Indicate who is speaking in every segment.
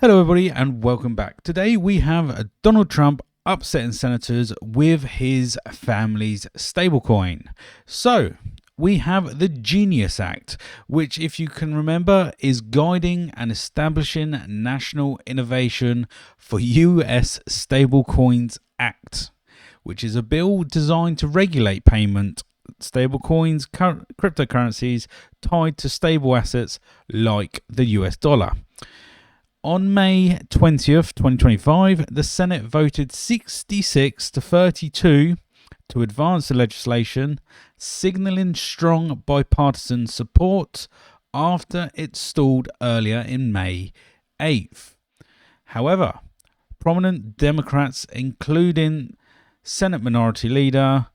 Speaker 1: Hello everybody and welcome back. Today we have Donald Trump upsetting senators with his family's stablecoin. So we have the Genius Act, which, if you can remember, is guiding and establishing national innovation for US Stablecoins Act, which is a bill designed to regulate payment stablecoins, cryptocurrencies tied to stable assets like the US dollar. On May 20th, 2025, the Senate voted 66 to 32 to advance the legislation, signalling strong bipartisan support after it stalled earlier in May 8th. However, prominent Democrats, including Senate Minority Leader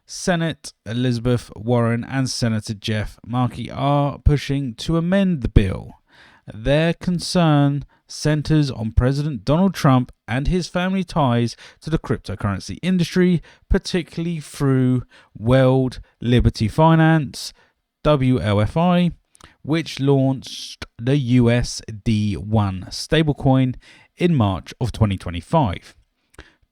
Speaker 1: Senate Elizabeth Warren and Senator Jeff Merkley, are pushing to amend the bill. Their concern centers on President Donald Trump and his family ties to the cryptocurrency industry, particularly through World Liberty Finance, WLFI, which launched the USD1 stablecoin in March of 2025.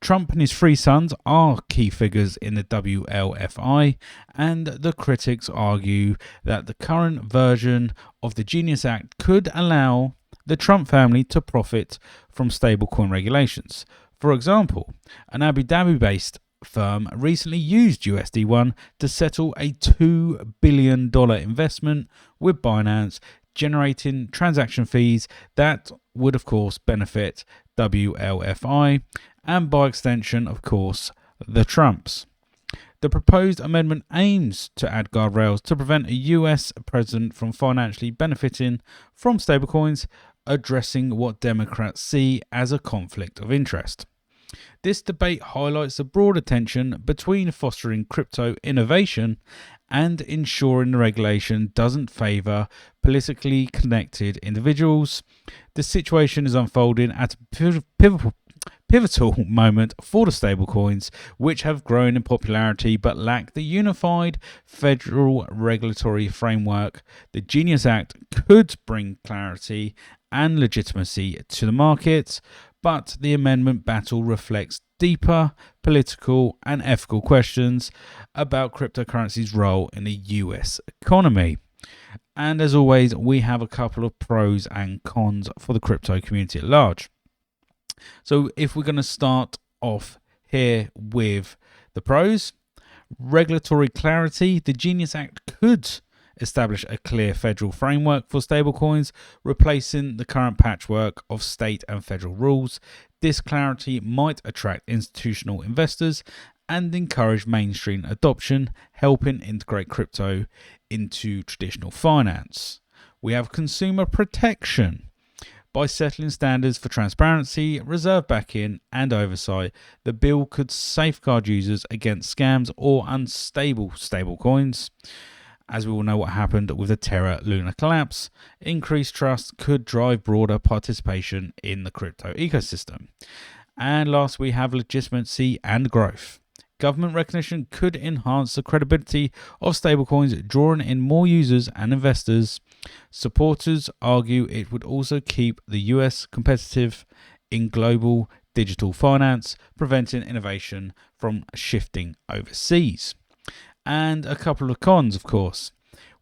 Speaker 1: Trump and his three sons are key figures in the WLFI, and the critics argue that the current version of the Genius Act could allow the Trump family to profit from stablecoin regulations. For example, an Abu Dhabi-based firm recently used USD1 to settle a $2 billion investment with Binance, generating transaction fees that would, of course, benefit WLFI and, by extension, of course, the Trumps. The proposed amendment aims to add guardrails to prevent a US president from financially benefiting from stablecoins, addressing what Democrats see as a conflict of interest. This debate highlights the broader tension between fostering crypto innovation and ensuring the regulation doesn't favor politically connected individuals. The situation is unfolding at a pivotal moment for the stablecoins, which have grown in popularity but lack the unified federal regulatory framework. The Genius Act could bring clarity and legitimacy to the market, but the amendment battle reflects deeper political and ethical questions about cryptocurrency's role in the US economy. And as always, we have a couple of pros and cons for the crypto community at large. So if we're going to start off here with the pros, regulatory clarity. The Genius Act could establish a clear federal framework for stablecoins, replacing the current patchwork of state and federal rules. This clarity might attract institutional investors and encourage mainstream adoption, helping integrate crypto into traditional finance. We have consumer protection. By settling standards for transparency, reserve backing, and oversight, the bill could safeguard users against scams or unstable stablecoins. As we all know what happened with the Terra Luna collapse, increased trust could drive broader participation in the crypto ecosystem. And last, we have legitimacy and growth. Government recognition could enhance the credibility of stablecoins, drawing in more users and investors. Supporters argue it would also keep the US competitive in global digital finance, preventing innovation from shifting overseas. And a couple of cons, of course.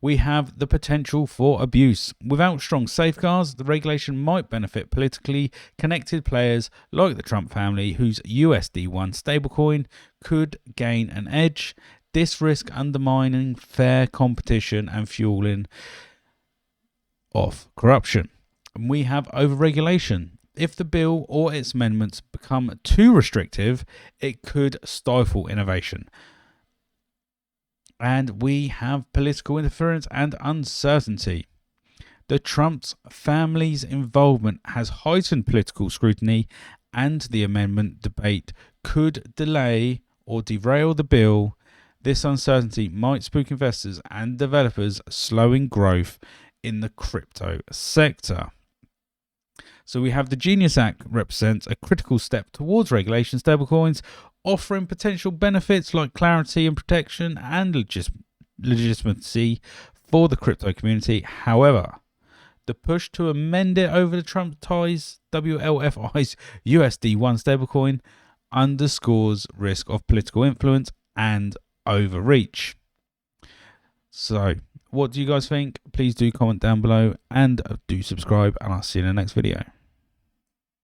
Speaker 1: We have the potential for abuse. Without strong safeguards, the regulation might benefit politically connected players like the Trump family, whose USD1 stablecoin could gain an edge. This risk undermining fair competition and fueling of corruption. And we have overregulation. If the bill or its amendments become too restrictive, it could stifle innovation. And we have political interference and uncertainty. The Trump family's involvement has heightened political scrutiny, and the amendment debate could delay or derail the bill. This uncertainty might spook investors and developers, slowing growth in the crypto sector. So we have the Genius Act represents a critical step towards regulation stablecoins, offering potential benefits like clarity and protection and legitimacy for the crypto community. However, The push to amend it over the Trump ties WLFI's USD1 stablecoin underscores risk of political influence and overreach. So, what do you guys think? Please do comment down below and do subscribe, and I'll see you in the next video.